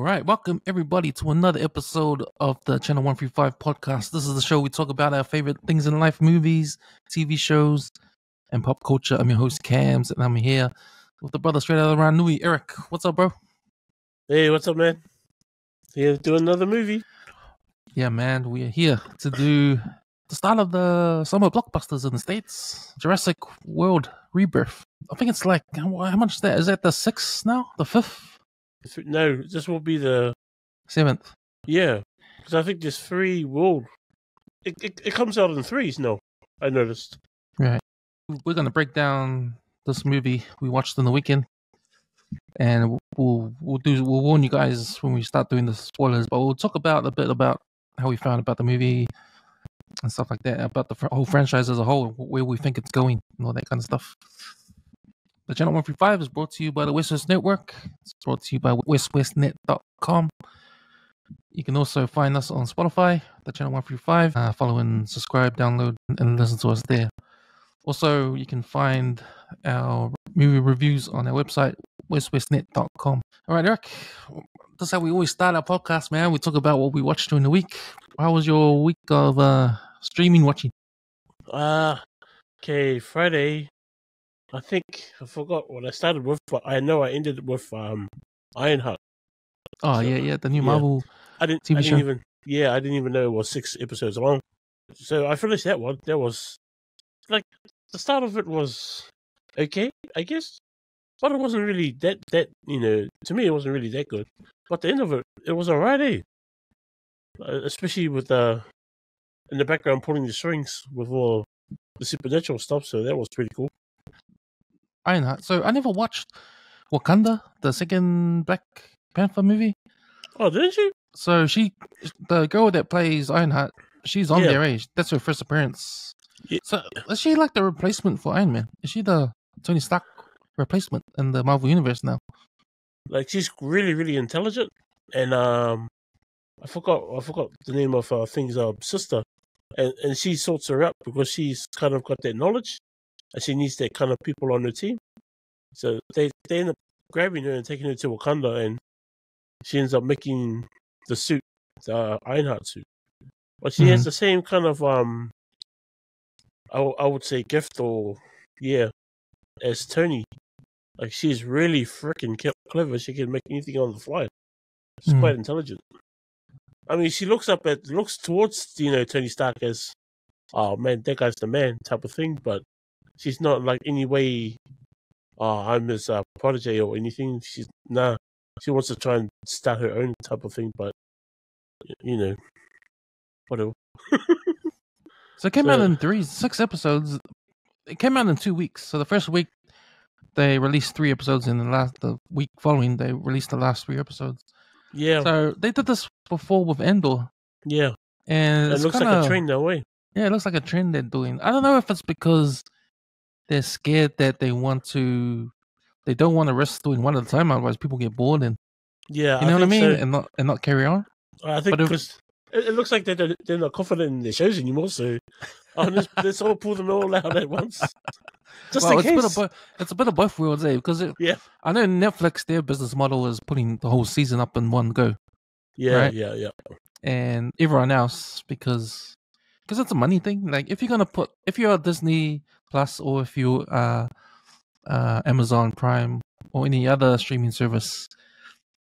right, welcome everybody to another episode of the Channel 135 podcast. This is the show we talk about our favorite things in life, movies, TV shows, and pop culture. I'm your host, Cams, and I'm here with the brother straight out of Ranui, Eric. What's up, bro? Hey, what's up, man? Here to do another movie. Yeah, man, we are here to do the start of the summer blockbusters in the States. Jurassic World Rebirth. I think it's like, how much is that? Is that the 6th now? The 5th? No, this will be the 7th? Yeah, because I think there's 3 world. It comes out in 3s now, I noticed. Right. We're going to break down this movie we watched in the weekend. And we'll warn you guys when we start doing the spoilers, but we'll talk a bit about how we found about the movie and stuff like that, about the whole franchise as a whole, where we think it's going, and all that kind of stuff. The Channel 135 is brought to you by the WesWes Network. It's brought to you by WesWesNet.com. You can also find us on Spotify, the Channel 135. Follow and subscribe, download, and listen to us there. Also, you can find our movie reviews on our website, WesWesNet.com. All right, Eric, that's how we always start our podcast, man. We talk about what we watched during the week. How was your week of streaming watching? Okay, Friday. I think I forgot what I started with, but I know I ended with Ironheart. Oh, so, the new Marvel TV show. I didn't even know it was 6 episodes long. So I finished that one. That was like the start of it was okay, I guess, but it wasn't really that to me it wasn't really that good. But the end of it was alright, especially with in the background pulling the strings with all the supernatural stuff. So that was pretty cool. Ironheart. So I never watched Wakanda, the second Black Panther movie. Oh, didn't you? So the girl that plays Ironheart, she's on their age. That's her first appearance. Yeah. So is she like the replacement for Iron Man? Is she the Tony Stark replacement in the Marvel Universe now? Like, she's really, really intelligent, and I forgot the name of her thing's sister, and she sorts her out because she's kind of got that knowledge, and she needs that kind of people on her team. So they end up grabbing her and taking her to Wakanda, and she ends up making the suit, the Ironheart suit. But she has the same kind of I would say gift as Tony. Like, she's really freaking clever. She can make anything on the fly. She's quite intelligent. I mean, she looks towards Tony Stark as, oh man, that guy's the man type of thing. But she's not like any way, I'm his protege or anything. She wants to try and start her own type of thing. But whatever. So it came out in 6 episodes. It came out in 2 weeks. So the first week they released 3 episodes, and the week following they released the last 3 episodes. Yeah. So they did this before with Endor. Yeah. And it looks like a trend that way. Yeah, it looks like a trend they're doing. I don't know if it's because they're scared that they don't want to risk doing one at a time, otherwise people get bored and you know what I mean, so. and not carry on. I think because it looks like they're not confident in their shows anymore. So let's all pull them all out at once. Just in case. It's a bit of both worlds, because I know Netflix, their business model is putting the whole season up in one go. Yeah, right? yeah. And everyone else, because it's a money thing. Like, if you're a Disney Plus, or if you Amazon Prime or any other streaming service,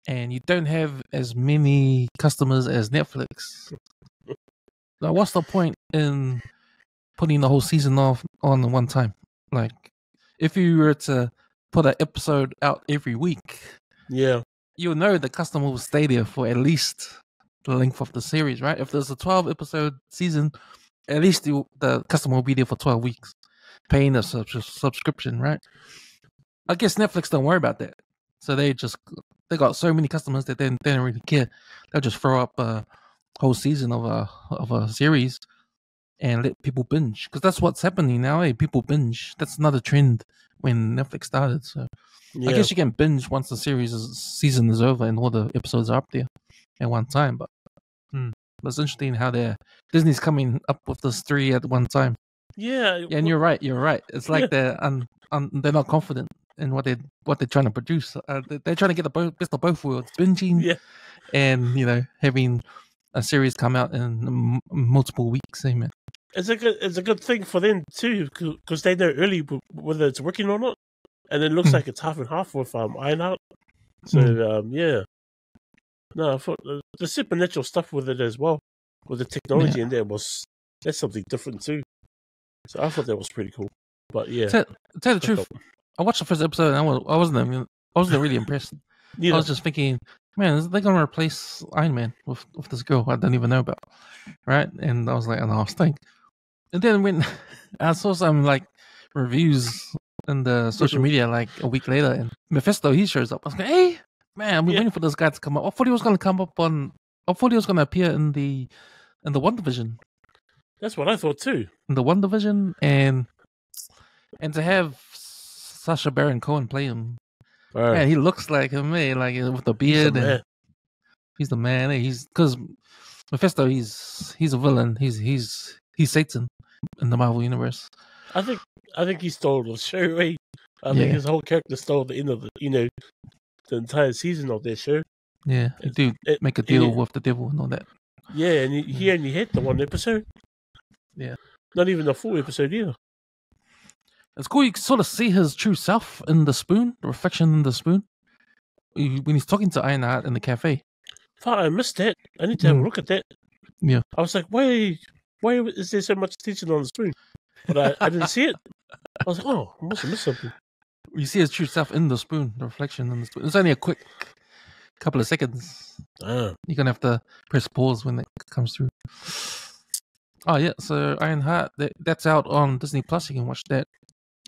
and you don't have as many customers as Netflix, like, what's the point in putting the whole season on at one time? Like, if you were to put an episode out every week, you'll know the customer will stay there for at least the length of the series, right? If there's a 12-episode season, at least the customer will be there for 12 weeks, paying a subscription, right? I guess Netflix don't worry about that. So they got so many customers that they don't really care. They'll just throw up a whole season of a series and let people binge, because that's what's happening now. People binge. That's another trend when Netflix started. So I guess you can binge once the season is over and all the episodes are up there at one time. But it's interesting how Disney's coming up with this 3 at one time. Yeah, and you're right. It's like they're not confident in what they're trying to produce. They're trying to get the best of both worlds, binging and having a series come out in multiple weeks. Amen. It's a good thing for them too, because they know early whether it's working or not, and it looks like it's half and half with Ironheart. So yeah, no, I thought the supernatural stuff with it as well, with the technology in there that's something different too. So I thought that was pretty cool. But yeah, to tell the truth, I watched the first episode and I wasn't really impressed. I was just thinking, man, they're gonna replace Iron Man with this girl I don't even know about, right? And I was like, and I was thinking. And then when I saw some reviews in the social media a week later, and Mephisto he shows up. I was like, hey man, I've been waiting for this guy to come up. I thought he was gonna appear in the WandaVision. That's what I thought too. In the WandaVision, and to have Sacha Baron Cohen play him, man, he looks like him, man, with the beard. He's the man. He's because Mephisto, he's a villain. He's Satan in the Marvel universe. I think he stole the show. Right? I think his whole character stole the end of the entire season of their show. Yeah, he do make a deal with the devil and all that. Yeah, and he only had the one episode. Yeah, not even a full episode either. It's cool. You can sort of see his true self in the spoon, the reflection in the spoon, when he's talking to Ironheart in the cafe. Fuck, I missed that. I need to have a look at that. Yeah, I was like, why is there so much attention on the spoon? But I didn't see it. I was like, oh, I must have missed something. You see his true self in the spoon, the reflection in the spoon. It's only a quick couple of seconds. You're gonna have to press pause when it comes through. Oh yeah, so Ironheart, that's out on Disney Plus. You can watch that.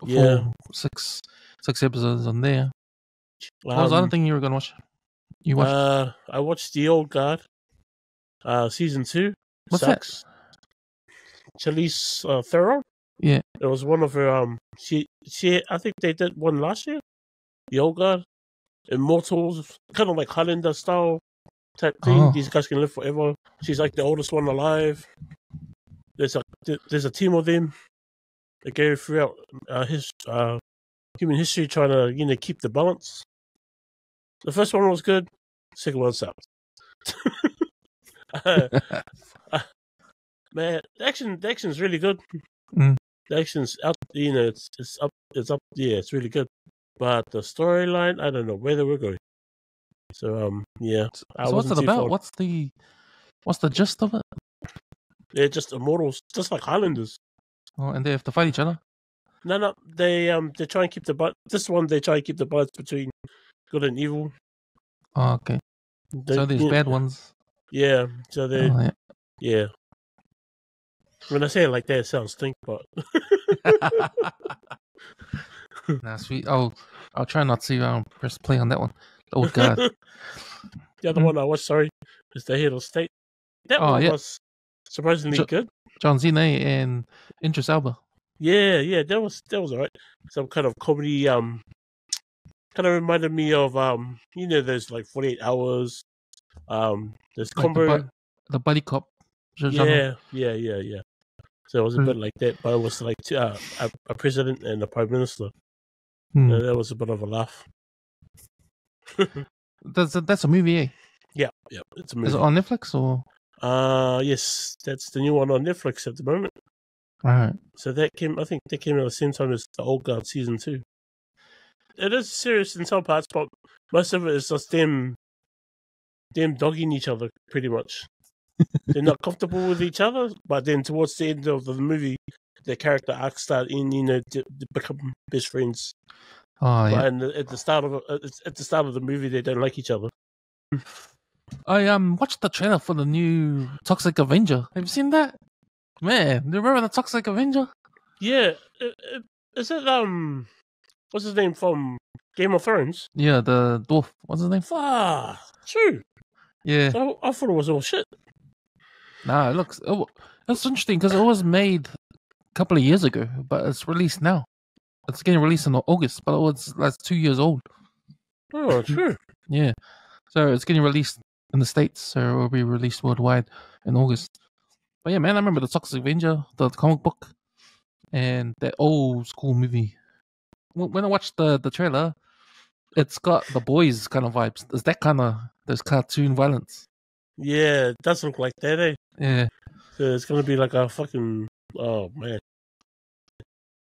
Yeah, six episodes on there. What was the other thing you were gonna watch? You watched? I watched The Old Guard, season 2. What's that? Charlize Theron. Yeah, it was one of her. She I think they did one last year. The Old Guard, Immortals, kind of like Highlander style type thing. Oh. These guys can live forever. She's like the oldest one alive. There's a team of them. They go throughout his human history trying to keep the balance. The first one was good. The second one sucked. Man, the action's really good. The action's up. It's up. Yeah, it's really good. But the storyline, I don't know where they were going. So yeah. So what's it about? What's the gist of it? They're just immortals, just like Highlanders. Oh, and they have to fight each other? No. They try and keep this one. They try and keep the balance between good and evil. Oh, okay. So there's bad ones. Yeah. So they. Oh, yeah. When I say it like that, it sounds stink, but. Nah, sweet. I'll try not to press play on that one. Oh God. The other one I watched, is The Head of State. That one was surprisingly good. John Cena and Idris Elba. Yeah, that was alright. Some kind of comedy. Kind of reminded me of there's like 48 Hours. There's combo. The buddy cop. Yeah. So it was a bit like that, but it was like a president and a prime minister. That was a bit of a laugh. That's a movie, eh? Yeah, it's a movie. Is it on Netflix or? Yes, that's the new one on Netflix at the moment. Right. So I think that came out at the same time as The Old Guard season 2. It is serious in some parts, but most of it is just them dogging each other, pretty much. They're not comfortable with each other, but then towards the end of the movie, their character arcs start to become best friends. Oh yeah. And at the start of the movie, they don't like each other. I watched the trailer for the new Toxic Avenger. Have you seen that? Man, do you remember the Toxic Avenger? Yeah, is it what's his name from Game of Thrones? Yeah, the dwarf. What's his name? True. Yeah. So I thought it was all shit. Nah, it's interesting because it was made a couple of years ago, but it's released now. It's getting released in August, but it was 2 years old. Oh, true. Yeah. So it's getting released in the States, so it will be released worldwide in August. But yeah, man, I remember the Toxic Avenger, the comic book, and that old school movie. When I watched the trailer, it's got the boys kind of vibes. It's that kind of those cartoon violence. Yeah, it does look like that, eh? Yeah. So it's gonna be like a fucking oh man,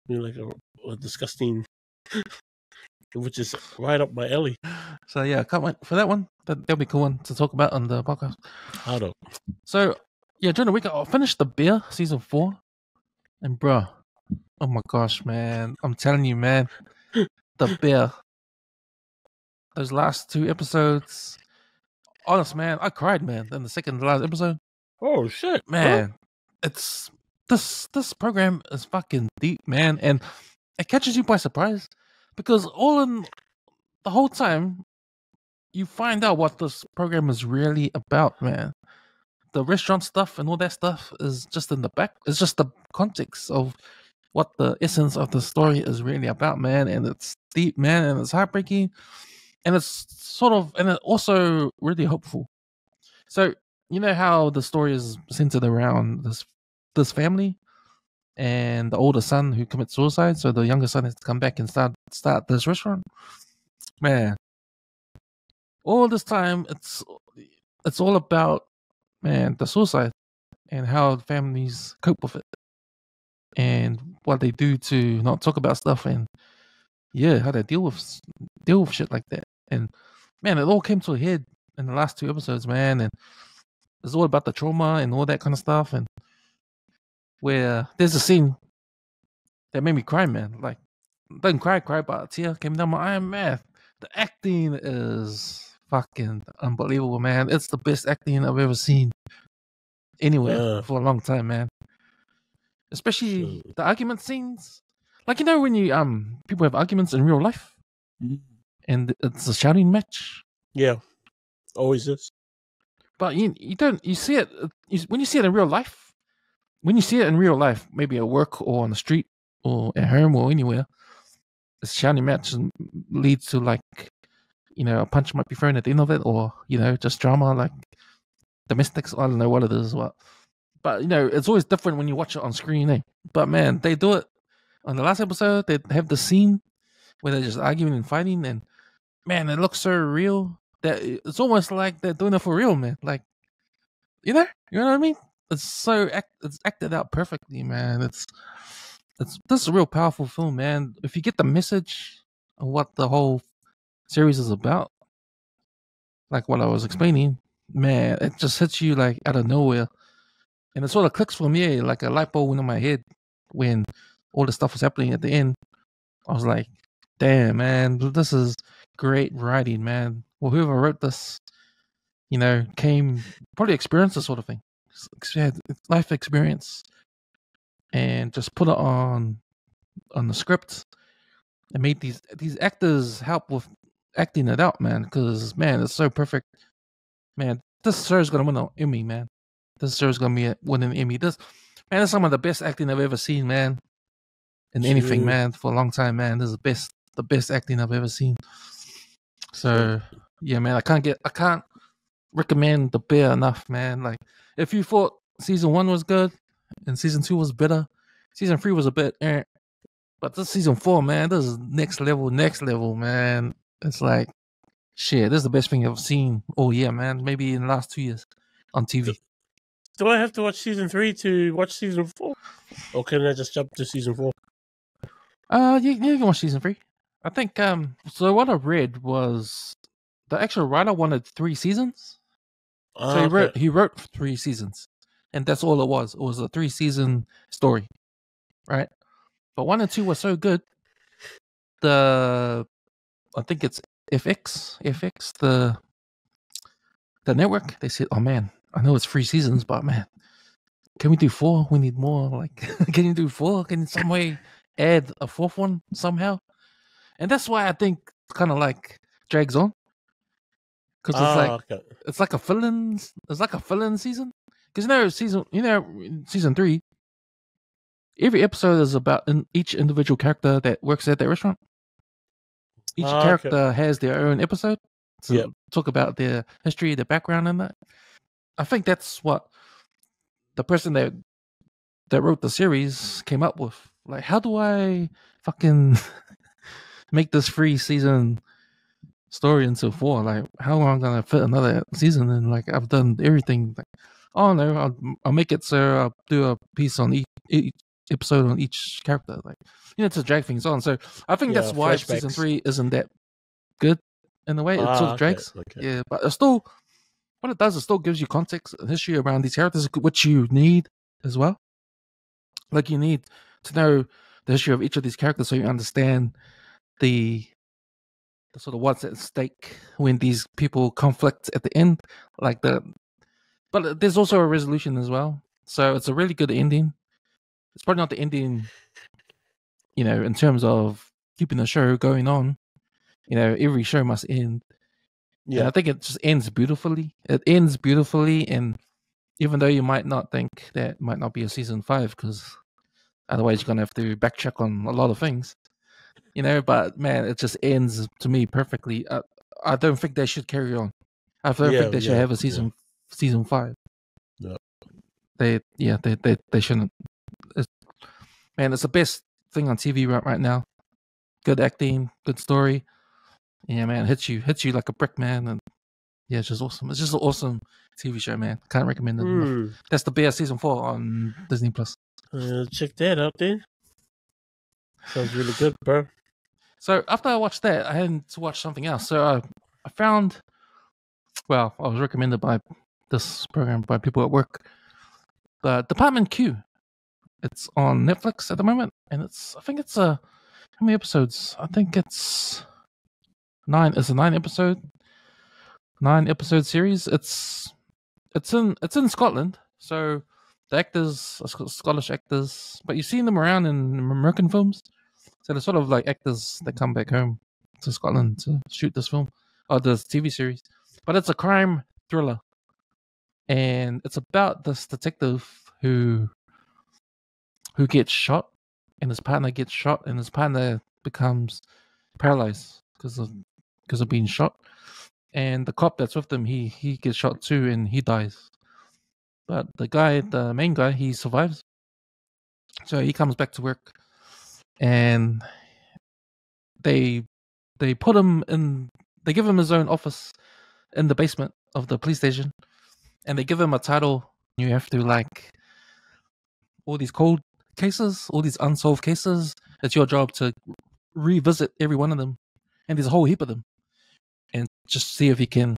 like a disgusting, which is right up my alley. So yeah, can't wait for that one. That'll be a cool one to talk about on the podcast. Hardo. So yeah, during the week I finished The Bear season 4, and bruh, oh my gosh, man, I'm telling you, man, The Bear. Those last 2 episodes, honest man, I cried, man. In the second to last episode, Oh shit, man, it's this program is fucking deep, man, and it catches you by surprise because all in the whole time you find out what this program is really about, man. The restaurant stuff and all that stuff is just in the back. It's just the context of what the essence of the story is really about, man. And it's deep, man, and it's heartbreaking, and it's sort of, and it also really hopeful. So you know how the story is centered around this family and the older son who commits suicide. So the younger son has to come back and start this restaurant. Man, all this time it's all about, man, the suicide and how families cope with it and what they do to not talk about stuff, and yeah, how they deal with shit like that. And man, it all came to a head in the last 2 episodes, man, and it's all about the trauma and all that kind of stuff. And where there's a scene that made me cry, man. Like, didn't cry, but a tear came down my eye, man. The acting is fucking unbelievable, man. It's the best acting I've ever seen anywhere for a long time, man. Especially the argument scenes. Like, you know when you people have arguments in real life and it's a shouting match? Yeah. Always is. But you see it when you see it in real life. When you see it in real life, maybe at work or on the street or at home or anywhere, this shouting match leads to, like, you know, a punch might be thrown at the end of it, or, you know, just drama like domestics. I don't know what it is, but you know, it's always different when you watch it on screen, eh? But man, they do it on the last episode. They have the scene where they're just arguing and fighting, and man, it looks so real that it's almost like they're doing it for real, man. Like, you know what I mean? It's acted out perfectly, man. This is a real powerful film, man. If you get the message of what the whole series is about, like what I was explaining, man, it just hits you like out of nowhere, and it sort of clicks for me, like a light bulb went in my head when all the stuff was happening at the end. I was like, damn, man, this is great writing, man. Well, whoever wrote this, you know, probably experienced this sort of thing, life experience, and just put it on the script and made these actors help with acting it out, man. Because man, it's so perfect, man. This show's gonna win an Emmy, man. This show's gonna win an Emmy. This is some of the best acting I've ever seen, man. In anything, man, for a long time, man. This is the best acting I've ever seen. So yeah, man, I can't recommend The Bear enough, man. Like, if you thought season 1 was good and season 2 was better, season 3 was a bit but this season 4, man, this is next level, man. It's like, shit, this is the best thing I've seen all year, man. Maybe in the last 2 years on TV. Do I have to watch season 3 to watch season 4? Or can I just jump to season 4? You can watch season 3. I think, so what I read was the actual writer wanted 3 seasons. So he wrote 3 seasons. And that's all it was. It was a 3-season story. Right? But 1 and 2 were so good. I think it's FX, the network. They said, "Oh man, I know it's 3 seasons, but man, can we do 4? We need more. Like, can you do 4? Can you some way add a 4th one somehow?" And that's why I think kind of like drags on, because it's like a fill-in. It's like a fill-in season. Because season 3, every episode is about each individual character that works at that restaurant. Each character has their own episode to talk about their history, their background, and that. I think that's what the person that wrote the series came up with. Like, how do I fucking make this 3-season story into 4. Like, how am I gonna fit another season? And like, I've done everything. Like, oh no, I'll make it so I'll do a piece on each episode on each character. Like, to drag things on. So I think that's why season 3 isn't that good in a way. It sort of drags. Okay. Yeah, but it still, what it does, it still gives you context and history around these characters, which you need as well. Like, you need to know the history of each of these characters so you understand the sort of what's at stake when these people conflict at the end. But there's also a resolution as well. So it's a really good ending. It's probably not the ending, in terms of keeping the show going on. Every show must end. Yeah. And I think it just ends beautifully. It ends beautifully, and even though you might not think that might not be a season 5, because otherwise you're gonna have to backtrack on a lot of things. But man, it just ends to me perfectly. I don't think they should carry on. I don't think they should have a season 5. No. They shouldn't. It's the best thing on TV right now. Good acting, good story. Yeah, man, hits you like a brick, man. And yeah, it's just awesome. It's just an awesome TV show, man. Can't recommend it enough. That's the best season 4 on Disney Plus. Check that out then. Sounds really good, bro. So after I watched that, I had to watch something else. So I found, I was recommended by this program by people at work, the Department Q. It's on Netflix at the moment, and I think it's how many episodes? I think it's 9. It's a 9 episode series. It's in Scotland, so the actors are Scottish actors, but you've seen them around in American films. So they're sort of like actors that come back home to Scotland to shoot this film or this TV series. But it's a crime thriller, and it's about this detective who gets shot, and his partner gets shot, and his partner becomes paralyzed because of being shot. And the cop that's with them, he gets shot too, and he dies. But the main guy, he survives. So he comes back to work, and they put him in. They give him his own office in the basement of the police station, and they give him a title. You have to, like, all these cold cases, all these unsolved cases. It's your job to revisit every one of them, and there's a whole heap of them, and just see if he can,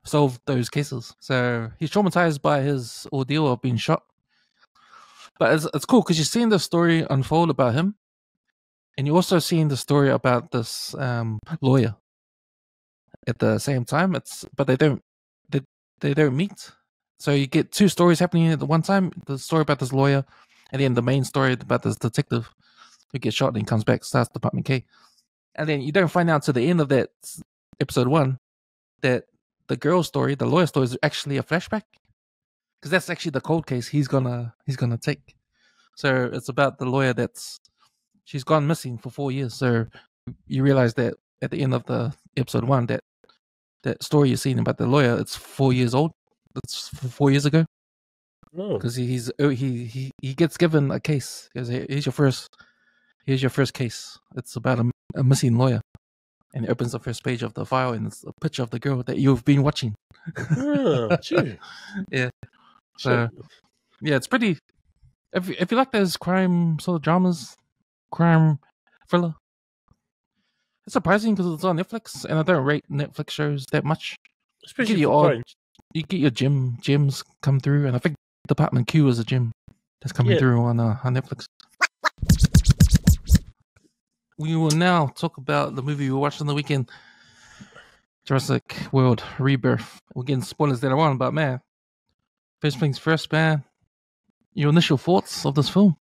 solve those cases. So he's traumatized by his ordeal of being shot. But it's cool because you're seeing the story unfold about him, and you're also seeing the story about this lawyer at the same time. But they don't meet. So you get two stories happening at the one time: the story about this lawyer, and then the main story about this detective who gets shot and he comes back, starts Department K. And then you don't find out to the end of that episode 1 that the girl's story, the lawyer story, is actually a flashback, because that's actually the cold case he's gonna take. So it's about the lawyer she's gone missing for 4 years. So you realize that at the end of the episode 1 that story you're seeing about the lawyer, it's 4 years old. It's 4 years ago. Because he gets given a case. He goes, here's your first case. It's about a missing lawyer. And it opens the first page of the file, and it's a picture of the girl that you've been watching. Oh, gee. Yeah. So, yeah, it's pretty. If you like those crime sort of dramas, crime thriller, it's surprising because it's on Netflix, and I don't rate Netflix shows that much. Especially you get your gems come through, and I think Department Q is a gem that's coming through on Netflix. We will now talk about the movie we watched on the weekend, Jurassic World Rebirth. We're getting spoilers later on, but man, first things first, man, your initial thoughts of this film?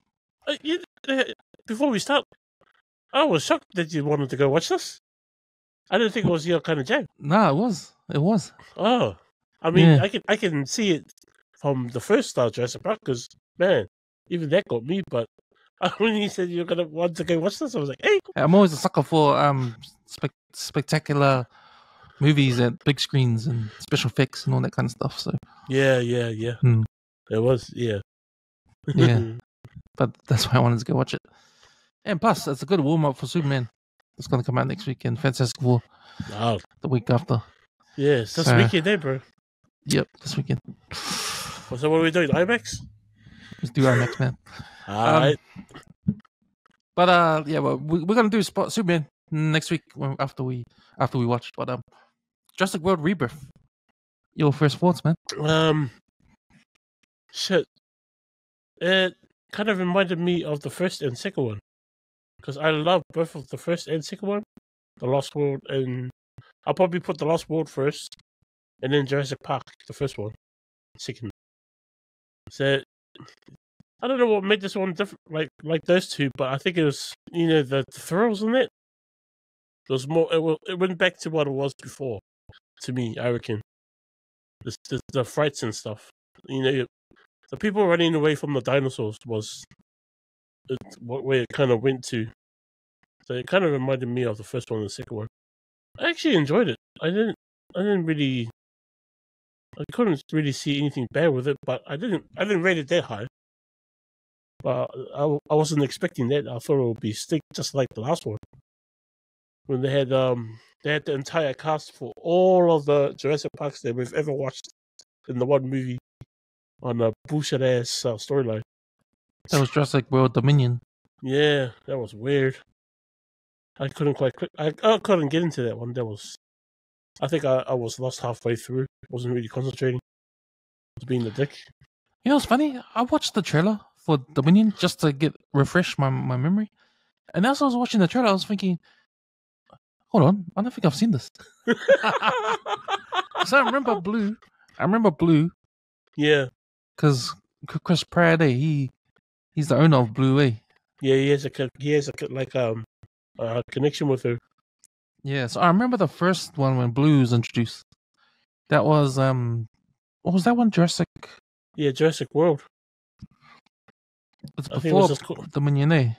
Before we start, I was shocked that you wanted to go watch this. I didn't think it was your kind of jam. No, it was. It was. Oh, I mean, yeah. I can see it from the first Jurassic Park, because, man, even that got me. But when you said you're gonna want to go watch this, I was like, hey. I'm always a sucker for spectacular movies at big screens and special effects and all that kind of stuff. So yeah. It was, yeah. But that's why I wanted to go watch it. And plus, it's a good warm up for Superman. It's going to come out next week, and Fantastic Four Oh, the week after. yes, this So- weekend, eh, bro? Yep, this weekend. So what are we doing? IMAX? Let's do IMAX, man. Alright. But yeah, well, we're gonna do Superman next week after we watch. But Jurassic World Rebirth. Your first thoughts, man? Shit. It kind of reminded me of the first and second one. Because I love both of the first and second one. The Lost World, and I'll probably put The Lost World first, and then Jurassic Park, the first one, second. So I don't know what made this one different, like those two, but I think it was, the thrills in it. It was more. It went back to what it was before. To me, I reckon the frights and stuff. The people running away from the dinosaurs was where it kind of went to. So it kind of reminded me of the first one and the second one. I actually enjoyed it. I couldn't really see anything bad with it, but I didn't rate it that high. But I wasn't expecting that. I thought it would be stick just like the last one. When they had the entire cast for all of the Jurassic Parks that we've ever watched in the one movie on a bullshit ass storyline. That was Jurassic World Dominion. Yeah, that was weird. I couldn't quite click. I couldn't get into that one. I think I was lost halfway through. Wasn't really concentrating. Was being the dick. You know what's funny? I watched the trailer for Dominion just to refresh my memory. And as I was watching the trailer, I was thinking, hold on, I don't think I've seen this. So I remember Blue. Yeah. Because Chris Pratt, he's the owner of Blue, eh? Yeah, he has a connection with her. Yeah, so I remember the first one when Blue was introduced. That was what was that one? Jurassic. Yeah, Jurassic World. It's I think it before was just called- Dominion, eh?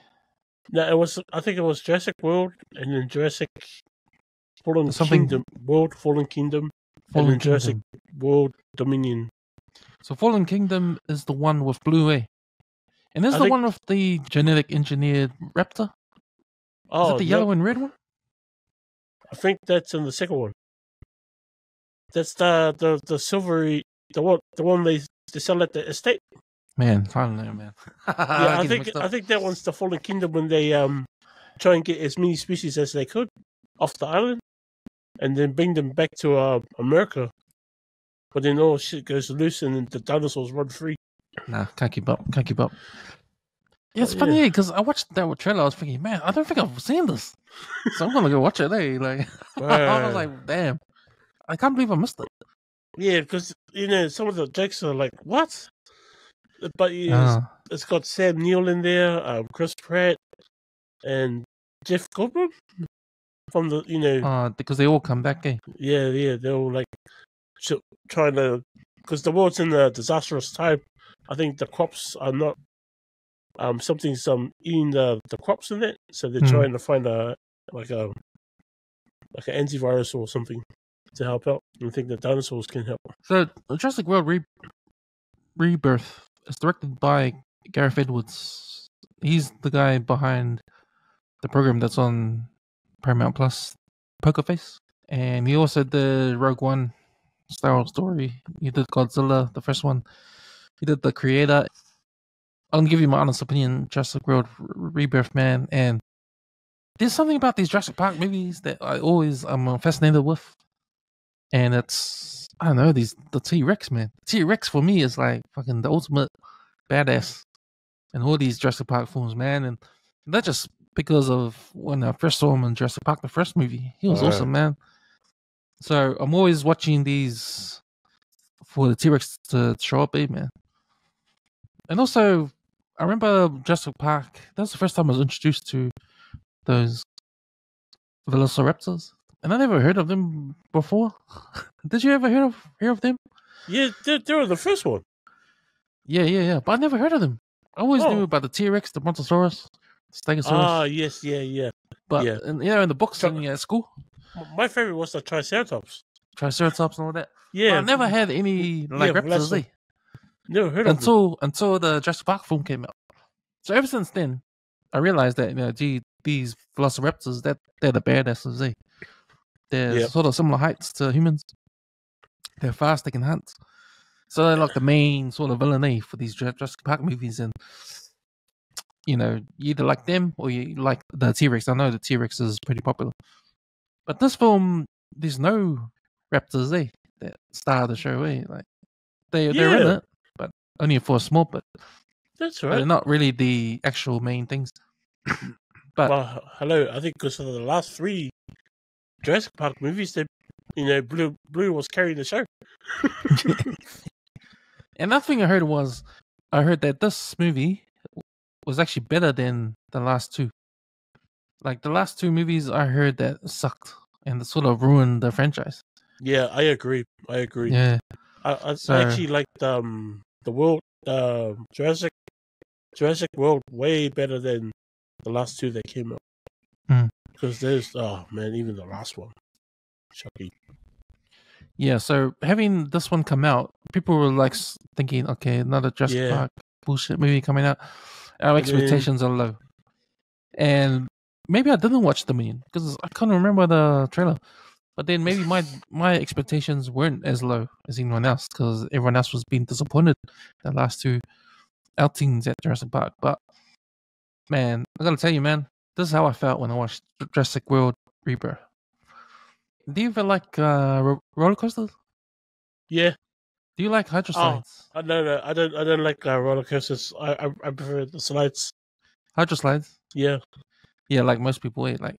No, it was. I think it was Jurassic World, and then Jurassic Fallen Something- Kingdom, World Fallen Kingdom, Fallen and then Jurassic Kingdom. World Dominion. So Fallen Kingdom is the one with Blue, eh? And this is I the think- one with the genetic engineered raptor. Is Oh, it the yellow and red one? I think that's in the second one. That's the silvery, the one they sell at the estate. Man, I don't know, man. Yeah, I get mixed up. think that one's the Fallen Kingdom when they try and get as many species as they could off the island, and then bring them back to America. But then all shit goes loose and then the dinosaurs run free. Nah, can't keep up. Yeah, it's Oh, funny because I watched that trailer. I was thinking, man, I don't think I've seen this, so I'm gonna go watch it. Eh? Like, I was like, damn, I can't believe I missed it. Yeah, because some of the jokes are like, what? But it's got Sam Neill in there, Chris Pratt, and Jeff Goldblum from the because they all come back, eh? yeah, they're all like trying to, because the world's in a disastrous time. I think the crops are not something's eating the crops in it, so they're trying to find an antivirus or something to help out. And I think the dinosaurs can help. So Jurassic World Rebirth is directed by Gareth Edwards. He's the guy behind the program that's on Paramount Plus, Poker Face, and he also did Rogue One, Star Wars Story. He did Godzilla, the first one. He did The Creator. I'll give you my honest opinion, Jurassic World Rebirth, man. And there's something about these Jurassic Park movies that I'm fascinated with. And it's, I don't know, the T-Rex, man. T-Rex for me is like fucking the ultimate badass in all these Jurassic Park films, man. And that's just because of when I first saw him in Jurassic Park, the first movie. He was awesome, man. So I'm always watching these for the T-Rex to show up, man. And also, I remember Jurassic Park, that was the first time I was introduced to those velociraptors. And I never heard of them before. Did you ever hear of them? Yeah, they were the first one. Yeah. But I never heard of them. I always knew about the T-Rex, the Brontosaurus, Stegosaurus. Ah, yes, yeah. But in the books at school, my favorite was the Triceratops. Triceratops and all that. Yeah, but I never had any raptors. Never heard of them until the Jurassic Park film came out. So ever since then, I realized that gee, these velociraptors they're the badasses. They're Yeah. sort of similar heights to humans. They're fast. They can hunt. So they're like the main sort of villain for these Jurassic Park movies, and you either like them or you like the T-Rex. I know the T-Rex is pretty popular, but this film there's no raptors that star the show. Like they're in Yeah. it, but only for a small bit. That's But they're right. not really the actual main things. But Well, hello. I think because of the last 3 Jurassic Park movies, that Blue was carrying the show. another thing I heard that this movie was actually better than the last 2. Like the last 2 movies, I heard that sucked and it sort of ruined the franchise. Yeah, I agree. Yeah. I So actually liked the world Jurassic World way better than the last 2 that came out. Because there's even the last one, shocking. yeah, so having this one come out, people were like thinking, okay, another Jurassic Park bullshit movie coming out. Our expectations are low, and maybe I didn't watch the million because I can't remember the trailer. But then maybe my expectations weren't as low as anyone else because everyone else was being disappointed the last 2 outings at Jurassic Park. But man, I gotta tell you, man, this is how I felt when I watched Jurassic World Rebirth. Do you feel like roller coasters? Yeah. Do you like hydro slides? No, I don't like roller coasters. I prefer the slides. Hydro slides? Yeah. Yeah, like most people. Like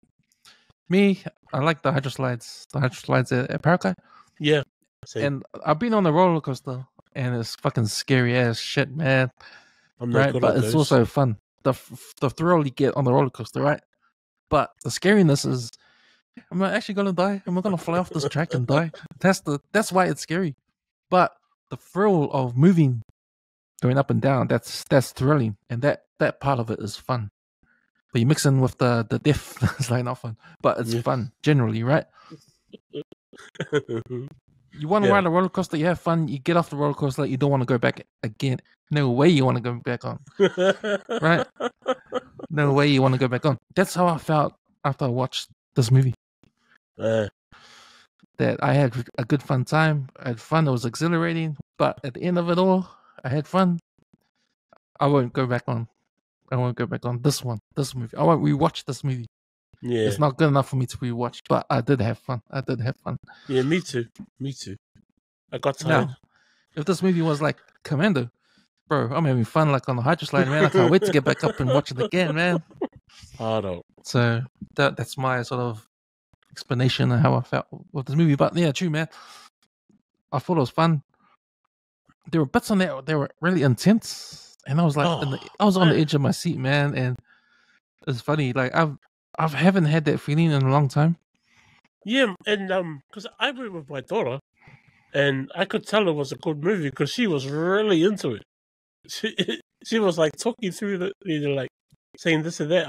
me, I like the hydro slides. The hydro slides at Paraguay. Yeah. Same. And I've been on the roller coaster, and it's fucking scary as shit, man. I'm not good But at it's those. also fun. The thrill you get on the roller coaster, right? But the scariness is, am I actually gonna die? Am I gonna fly off this track and die? That's why it's scary. But the thrill of moving, going up and down, that's thrilling, and that part of it is fun. But you mix in with the death, it's like not fun, but it's fun generally, right? You want to ride a roller coaster, you have fun. You get off the roller coaster, you don't want to go back again. No way you want to go back on, right? No way you want to go back on. That's how I felt after I watched this movie. That I had a good fun time. I had fun. It was exhilarating. But at the end of it all, I had fun. I won't go back on. I won't go back on this movie. I won't rewatch this movie. Yeah. It's not good enough for me to rewatch, but I did have fun. Yeah, me too. I got tired. Now, if this movie was like Commando, bro, I'm having fun like on the hydro slide, man. I can't wait to get back up and watch it again, man. I don't. So that's my sort of explanation of how I felt with this movie. But yeah, true, man. I thought it was fun. There were bits on there that were really intense, and I was like, I was on the edge of my seat, man. And it's funny, like I haven't had that feeling in a long time. Yeah, and because I went with my daughter, and I could tell it was a good movie because she was really into it. She was like talking through like saying this and that.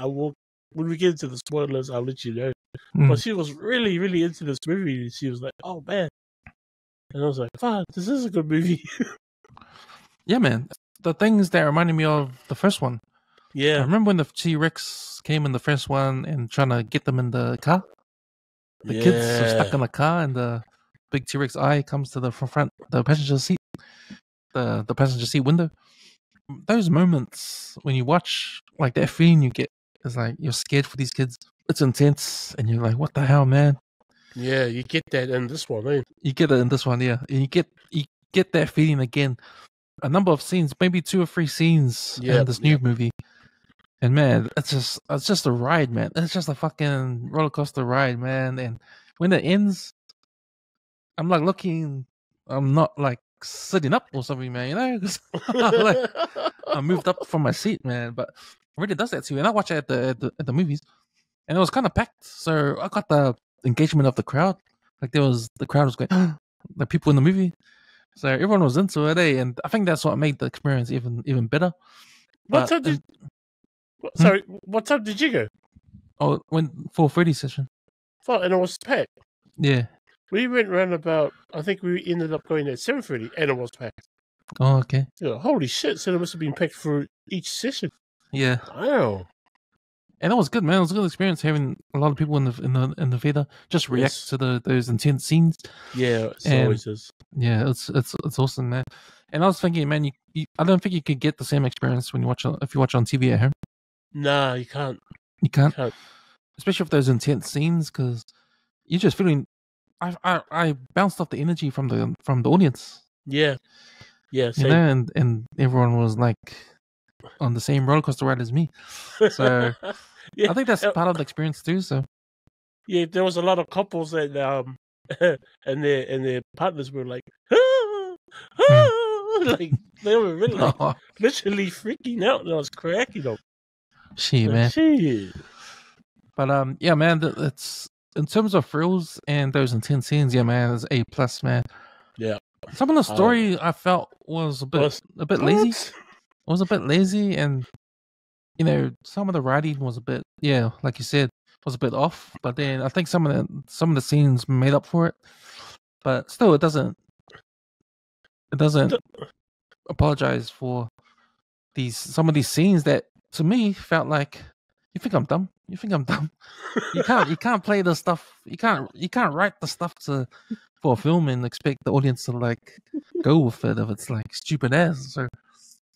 When we get into the spoilers, I'll let you know. But she was really, really into this movie. She was like, "Oh man," and I was like, "Fuck, this is a good movie." Yeah, man. The things that reminded me of the first one. Yeah. I remember when the T-Rex came in the first one and trying to get them in the car. The kids are stuck in the car, and the big T-Rex eye comes to the front, the passenger seat, the passenger seat window. Those moments when you watch, like that feeling you get, is like you're scared for these kids. It's intense, and you're like, "What the hell, man?" Yeah, you get that in this one, eh? You get it in this one, yeah. And you get that feeling again. A number of scenes, maybe 2 or 3 scenes in this new movie. And man, it's just a ride, man. It's just a fucking roller coaster ride, man. And when it ends, I'm like looking. I'm not like sitting up or something, man. You know, 'cause like, I moved up from my seat, man. But it really does that to you. And I watch it at the movies, and it was kind of packed. So I got the engagement of the crowd. Like the crowd was going, the people in the movie. So everyone was into it, and I think that's what made the experience even better. What time did? Sorry, what time did you go? Oh, went 4:30 session. Oh, and it was packed. Yeah. We went round about. I think we ended up going at 7:30, and it was packed. Oh, okay. Yeah, holy shit! So it must have been packed for each session. Yeah. Wow. And it was good, man. It was a good experience having a lot of people in the theater just react Yes. to those intense scenes. Yeah, it And always is. yeah, it's awesome, man. And I was thinking, man, I don't think you could get the same experience when you watch if you watch on TV at home. Nah, you can't. You You can't, can't. especially with those intense scenes, because you're just feeling. I bounced off the energy from the audience, Yeah. Yeah, you same. know, and everyone was like on the same roller coaster ride as me. So Yeah. I think that's part of the experience too. So Yeah, there was a lot of couples that and their partners were like Hmm. like they were really like Oh, literally freaking out, and I was cracking up. shit, Like man. shit. But yeah, man, it's in terms of thrills and those intense scenes, yeah, man, it's A+, man. Yeah. Some of the Uh, story I felt was a bit what? lazy. It was a bit lazy, and you know, some of the writing was a bit, yeah, like you said, was a bit off. But then I think some of the scenes made up for it. But still, it doesn't apologize for some of these scenes that to me felt like, you think I'm dumb? You think I'm dumb? You can't play the stuff. You can't write the stuff for a film and expect the audience to like go with it if it's like stupid ass. So,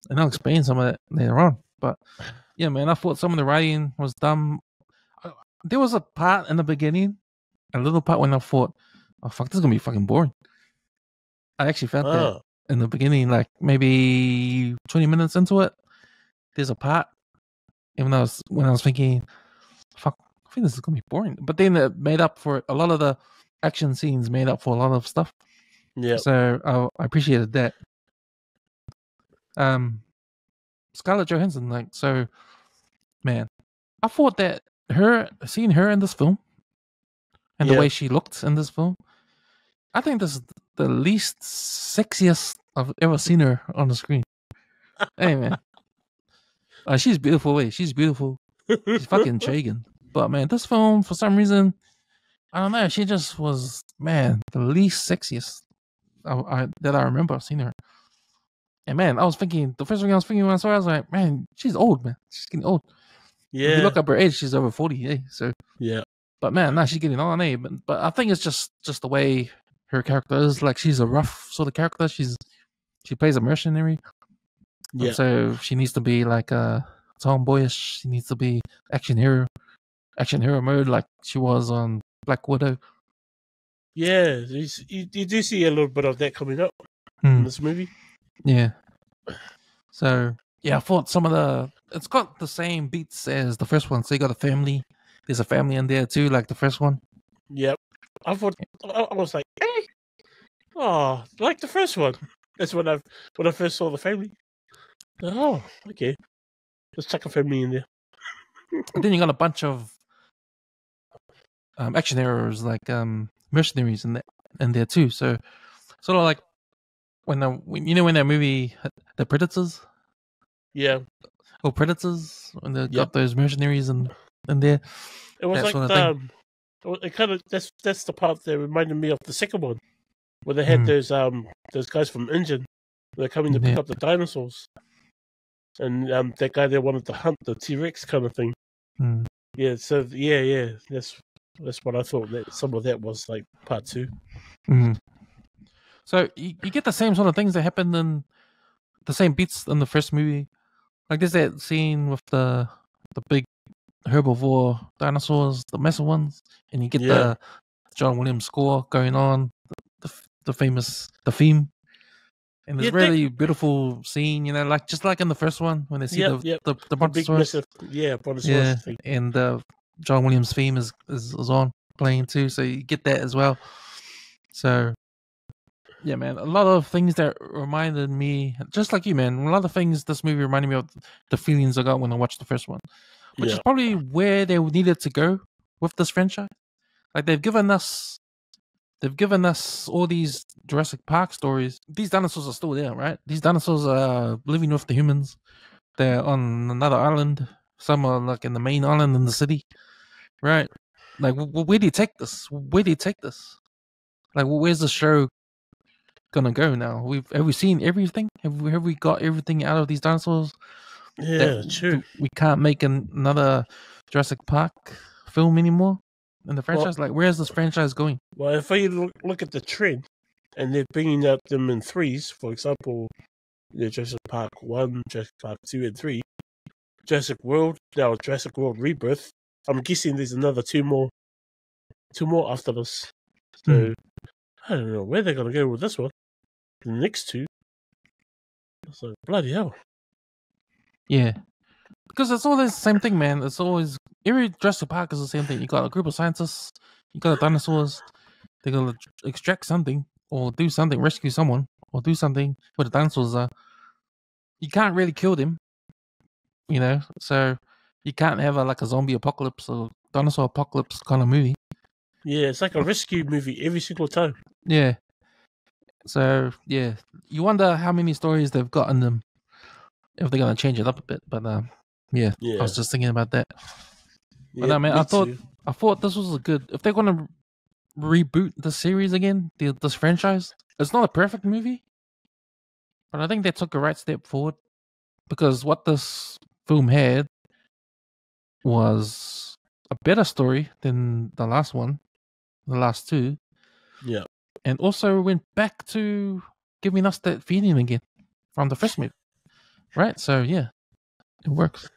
and I'll explain some of that later on. But yeah, man, I thought some of the writing was dumb. There was a part in the beginning, a little part when I thought, "Oh fuck, this is gonna be fucking boring." I actually felt that Oh. in the beginning, like maybe 20 minutes into it. There's a part, even though when I was thinking, "Fuck, I think this is gonna be boring," but then it made up for a lot of the action scenes, made up for a lot of stuff. Yeah. So I appreciated that. Scarlett Johansson, like, so, man, I thought that seeing her in this film and the Yeah. way she looked in this film, I think this is the least sexiest I've ever seen her on the screen. Hey, man, she's beautiful. Wait, she's beautiful. She's fucking Chagan. But man, this film, for some reason, I don't know. She just was, man, the least sexiest that I remember seeing her. And man, I was thinking, the first thing I was thinking when I saw her, I was like, man, she's old, man. She's getting old. If you Yeah. look up her age, she's over 40, eh? So, Yeah. but man, now she's getting on, eh? But I think it's just the way her character is. Like, she's a rough sort of character. She plays a mercenary, Yeah. and so she needs to be like tomboyish. She needs to be action hero mode, like she was on Black Widow. Yeah. You do see a little bit of that coming up in this movie. Yeah. So yeah, I thought it's got the same beats as the first one. So you got a family. There's a family in there too, like the first one. Yep. I was like, hey, oh, like the first one. That's when I first saw the family. Oh, okay. Let's chuck a family in there. And then you got a bunch of action heroes, like mercenaries in there too. So sort of like when that movie The Predators. Yeah. Or Predators, when they Yep. got those mercenaries in there. It was that like sort of thing. it kind of that's the part that reminded me of the second one, where they had those guys from Engine. They're coming to pick up the dinosaurs, and that guy there wanted to hunt the T-Rex kind of thing. Yeah. So yeah. That's what I thought that some of that was like part 2. So you get the same sort of things that happened in the same beats in the first movie. Like there's that scene with the big herbivore dinosaurs, the massive ones, and you get the John Williams score going on, the famous theme, and it's really beautiful scene, you know, like just like in the first one when they see the brontosaurus, brontosaurus thing. And John Williams theme is on playing too, so you get that as well. So yeah, man, a lot of things that reminded me, just like you, man, a lot of things this movie reminded me of the feelings I got when I watched the first one, which is probably where they needed to go with this franchise. Like they've given us all these Jurassic Park stories. These dinosaurs are still there, right? These dinosaurs are living with the humans. They're on another island. Some are like in the main island in the city, right? Like, where do you take this? Like, where's the show gonna go now? Have we seen everything? Have we got everything out of these dinosaurs? Yeah, true. We can't make another Jurassic Park film anymore in the Well- franchise? Like, where is this franchise going? Well, if you look at the trend, and they're bringing out them in threes, for example, Jurassic Park 1, Jurassic Park 2 and 3, Jurassic World, now Jurassic World Rebirth. I'm guessing there's another two more after this. So, I don't know where they're going to go with this one. The next two. It's like, bloody hell. Yeah. Because it's always the same thing, man. It's always every Jurassic Park is the same thing. You got a group of scientists, you got the dinosaurs, they're gonna extract something or do something, rescue someone, or do something where the dinosaurs are. You can't really kill them, you know, so you can't have like a zombie apocalypse or dinosaur apocalypse kind of movie. Yeah, it's like a rescue movie every single time. Yeah. So yeah, you wonder how many stories they've got in them if they're gonna change it up a bit. But yeah, I was just thinking about that. But no, man, I thought this was a good. If they're gonna reboot the series again, this franchise, it's not a perfect movie, but I think they took a right step forward because what this film had was a better story than the last one, the last two. Yeah. And also went back to giving us that feeling again from the first movie. Right? So yeah, it works.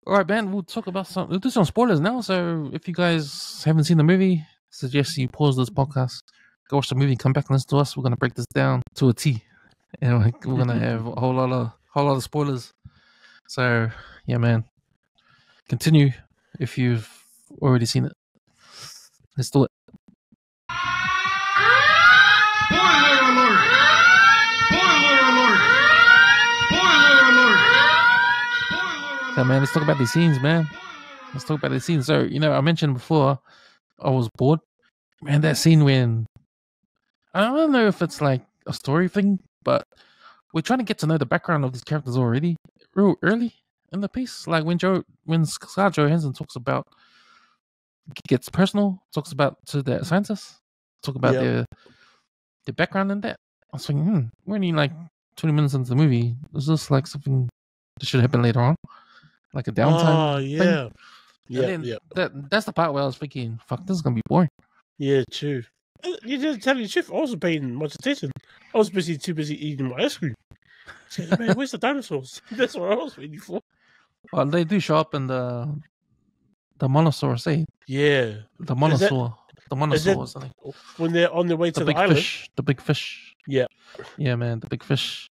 All right, man, we'll do some spoilers now. So if you guys haven't seen the movie, suggest you pause this podcast, go watch the movie, come back and listen to us. We're gonna break this down to a T. And we're gonna have a whole lot of spoilers. So yeah, man. Continue if you've already seen it. Let's do it. Spoiler alert! Spoiler alert! Spoiler alert! So man, let's talk about these scenes, man. Let's talk about these scenes. So, I mentioned before I was bored. Man, that scene when I don't know if it's like a story thing, but we're trying to get to know the background of these characters already real early in the piece. Like when Scarlett Johansson talks about gets personal, talks about to the scientists, talk about their background in that. I was thinking, we're only like 20 minutes into the movie. Is this like something that should happen later on? Like a downtime thing? Yeah. That's the part where I was thinking, fuck, this is gonna be boring. Yeah, true. You didn't tell you the truth. I wasn't paying much attention. I was too busy eating my ice cream. Said, man, where's the dinosaurs? That's what I was waiting for. Well, they do show up in the monosaur, say. Yeah. The monosaur. The monosaur or something. When they're on their way to the island. Fish, the big fish. Yeah. Yeah, man, the big fish.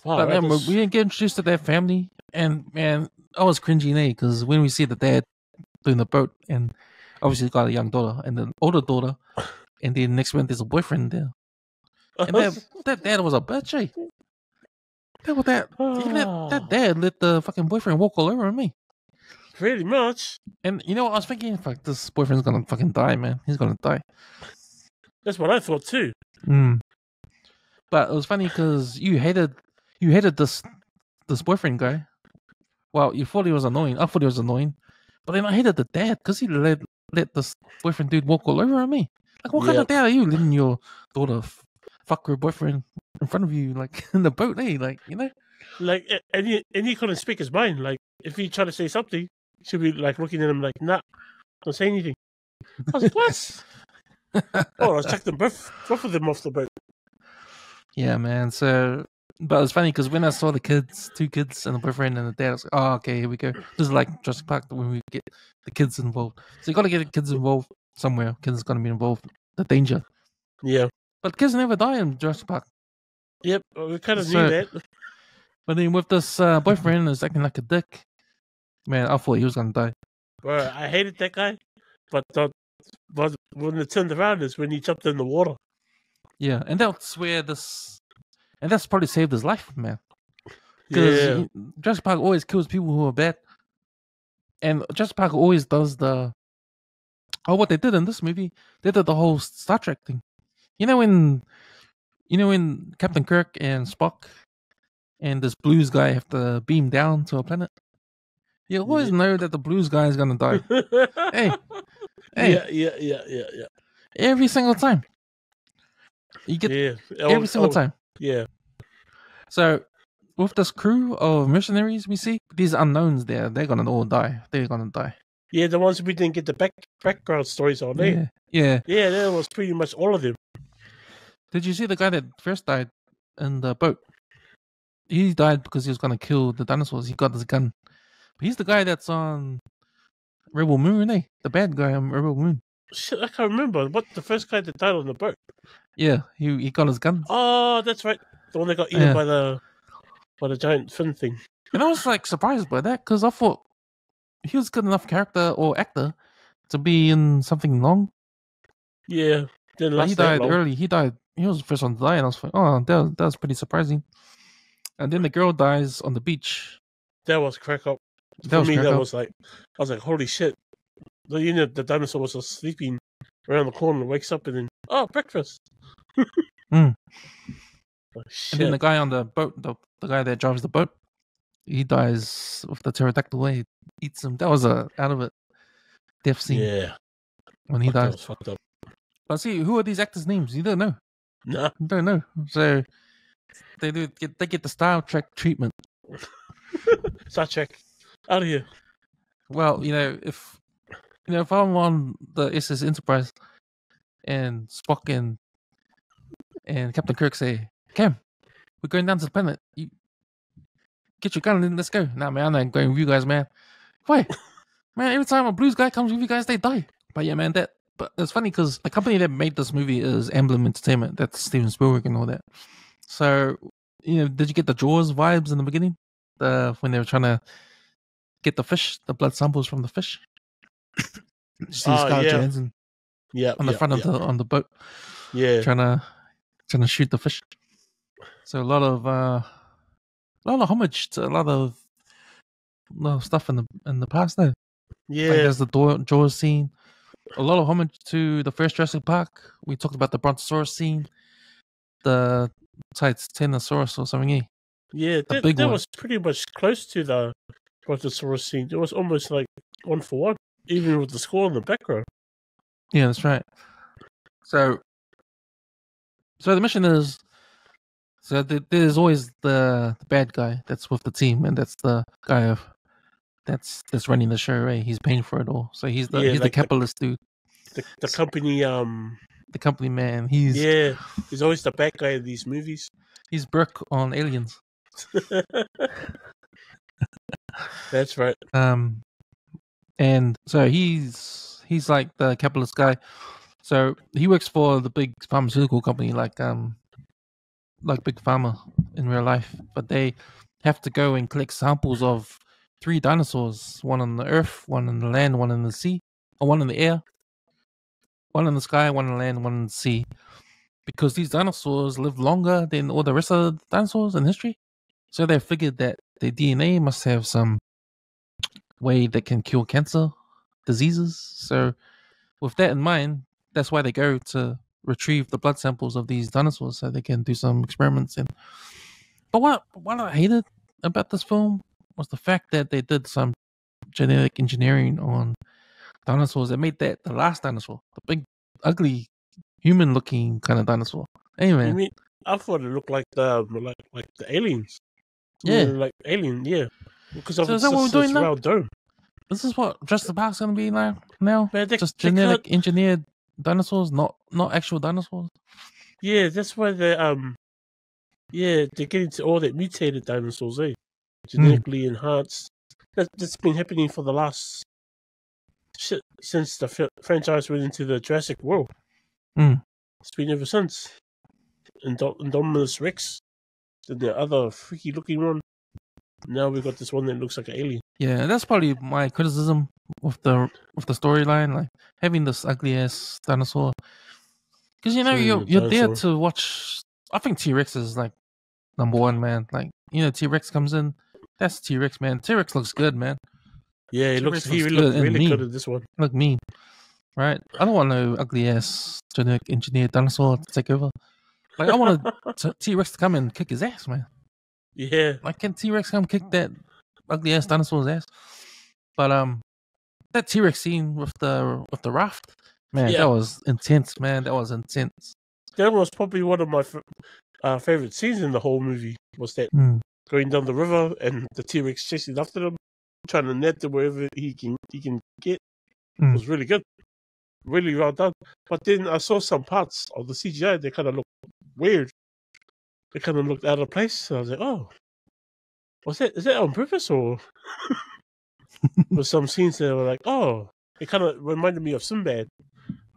Wow, but man, we didn't get introduced to their family. And man, I was cringing, because when we see the dad doing the boat, and obviously he's got a young daughter and an older daughter, and then next one there's a boyfriend there. And that dad was a bitch, eh? That dad let the fucking boyfriend walk all over me. Pretty much. And you know what I was thinking? Fuck, this boyfriend's gonna fucking die, man. He's gonna die. That's what I thought too. But it was funny because you hated this boyfriend guy. Well, you thought he was annoying. I thought he was annoying. But then I hated the dad because he let this boyfriend dude walk all over me. Like, what kind of dad are you letting your daughter fuck her boyfriend in front of you, like in the boat, eh? Like, Like, and he couldn't speak his mind. Like, if he tried to say something, she'd be like looking at him like, nah, don't say anything. I was like, what? I checked them both of them off the boat. Yeah, man. So, but it's funny because when I saw the two kids and the boyfriend and the dad, I was like, oh, okay, here we go. This is like Jurassic Park when we get the kids involved. So you got to get the kids involved somewhere. Kids are going to be involved. The danger. Yeah. But kids never die in Jurassic Park. Yep, we kind of knew that. But then with this boyfriend is acting like a dick, man, I thought he was going to die. Bro, I hated that guy. But when it turned around is when he jumped in the water. Yeah, and that's where and that's probably saved his life, man. Because Jurassic Park always kills people who are bad. And Jurassic Park always does what they did in this movie, they did the whole Star Trek thing. You know when Captain Kirk and Spock and this blues guy have to beam down to a planet? You always know that the blues guy is gonna die. Hey. Yeah. Every single time. You get every single time. Yeah. So with this crew of mercenaries we see, these unknowns they're gonna all die. They're gonna die. Yeah, the ones we didn't get the background stories on, eh? Yeah. Yeah, that was pretty much all of them. Did you see the guy that first died in the boat? He died because he was gonna kill the dinosaurs. He got his gun. But he's the guy that's on Rebel Moon, eh? The bad guy on Rebel Moon. Shit, I can't remember. What, the first guy that died on the boat? Yeah, he got his gun. Oh, that's right. The one that got eaten by the giant fin thing. And I was like surprised by that because I thought he was good enough character or actor to be in something long. Yeah, didn't But last he that died long. early. He was the first one to die, and I was like, oh, that was pretty surprising. And then the girl dies on the beach. That was crack up. For me, that was like, I was like, holy shit. The dinosaur was just sleeping around the corner and wakes up and then, oh, breakfast. Mm. Oh, And then the guy on the boat, the guy that drives the boat, he dies with the pterodactyl way. Eats him. That was a out of it death scene. Yeah. When he That dies. was fucked up. But see, who are these actors' names? You don't know. Nah. You don't know. So they get the Star Trek treatment. Star Trek. Out of here. Well, if I'm on the SS Enterprise and Spock and Captain Kirk say, Cam, we're going down to the planet. You get your gun and let's go. Nah, man, I'm not going with you guys, man. Why? Man, every time a blues guy comes with you guys, they die. But yeah, man, but it's funny because the company that made this movie is Emblem Entertainment. That's Steven Spielberg and all that. So, did you get the Jaws vibes in the beginning? When they were trying to get the fish, the blood samples from the fish. You see Scarlett Johansson on the front of the boat. Yeah. Trying to shoot the fish. So a lot of homage to a lot of stuff in the past now. Yeah. Like there's the Jaws scene. A lot of homage to the first Jurassic Park. We talked about the Brontosaurus scene. The Titanosaurus or something, eh? Yeah, that was pretty much close to the Brontosaurus scene. It was almost like 1 for 1, even with the score in the background. Yeah, that's right. So the mission is, there's always the bad guy that's with the team, and that's the guy that's running the show, right? He's paying for it all. So he's the capitalist dude. The company the company man. He's always the bad guy in these movies. He's Burke on Aliens. That's right. And so he's like the capitalist guy. So he works for the big pharmaceutical company, like Big Pharma in real life. But they have to go and collect samples of 3 dinosaurs: one on the earth, one on the land, one in the sea, or one in the air, one in the sky, one on the land, one in the sea. Because these dinosaurs live longer than all the rest of the dinosaurs in history. So they figured that their DNA must have some way that can cure cancer, diseases. So with that in mind, that's why they go to retrieve the blood samples of these dinosaurs so they can do some experiments. But what I hated about this film was the fact that they did some genetic engineering on dinosaurs that made that the last dinosaur, the big, ugly, human-looking kind of dinosaur. Anyway, you mean I thought it looked like the aliens. Yeah, like alien. Yeah, because so is that what we're doing now? Dome. This is what Jurassic Park's gonna be like now. Man, just genetic engineered dinosaurs, not actual dinosaurs. Yeah, that's why they're getting to all that mutated dinosaurs, genetically enhanced. That's been happening for the last since the franchise went into the Jurassic World. It's been ever since. Indominus Rex, the other freaky looking one. Now we got this one that looks like an alien. Yeah, that's probably my criticism with the storyline, like having this ugly ass dinosaur. Because you're there to watch. I think T-Rex is like number one, man. Like T-Rex comes in, that's T-Rex, man. T-Rex looks good, man. Yeah, he looks really good at this one. Look mean, right? I don't want no ugly ass genetic engineered dinosaur to take over. Like I want T-Rex to come and kick his ass, man. Yeah. Like can T-Rex come kick that ugly ass dinosaur's ass? But that T-Rex scene with the raft, man, that was intense, man. That was intense. That was probably one of my favorite scenes in the whole movie. Was that going down the river, and the T-Rex chasing after them, trying to net them wherever he can get. It was really good, really well done. But then I saw some parts of the CGI; they kind of looked weird. They kind of looked out of place. So I was like, "Oh, is that on purpose or?" With some scenes that were like, "Oh," it kind of reminded me of Sinbad,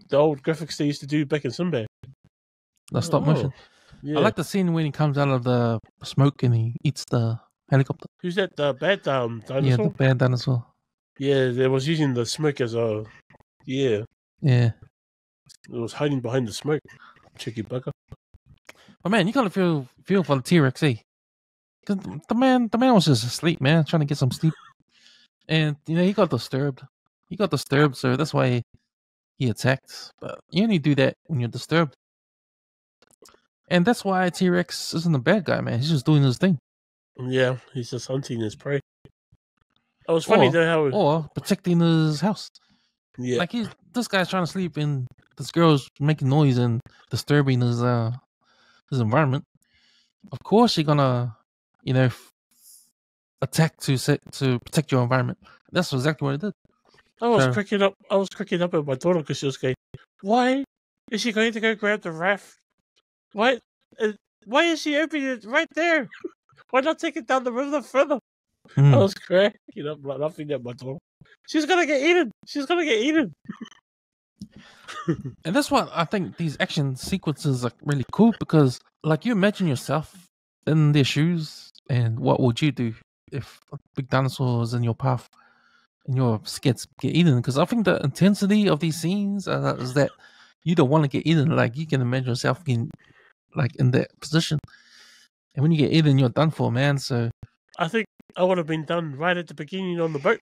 the old graphics they used to do back in Sinbad. The stop motion. Yeah. I like the scene when he comes out of the smoke and he eats the helicopter. Who's that? The bad dinosaur? Yeah, the bad dinosaur. Yeah, they was using the smoke as a. Yeah. Yeah. It was hiding behind the smoke. Cheeky bugger. But man, you gotta feel for the T-Rex, eh? Because the man was just asleep, man, trying to get some sleep. And, he got disturbed. So that's why he attacked. But you only do that when you're disturbed. And that's why T-Rex isn't a bad guy, man. He's just doing his thing. Yeah, he's just hunting his prey. It was funny though how... Or protecting his house. Yeah. Like, this guy's trying to sleep and this girl's making noise and disturbing his environment. Of course you're gonna, attack to protect your environment. That's exactly what it did. I was cracking up at my daughter because she was going, "Why is she going to go grab the raft? Why is she opening it right there? Why not take it down the river further?" I was cracking up, laughing at my daughter. She's gonna get eaten. And that's what I think these action sequences are really cool because, like, you imagine yourself in their shoes, and what would you do if a big dinosaur was in your path and you're scared to get eaten? Because I think the intensity of these scenes is that you don't want to get eaten. Like, you can imagine yourself being like in that position, and when you get eaten, you're done for, man. So I think I would have been done right at the beginning on the boat.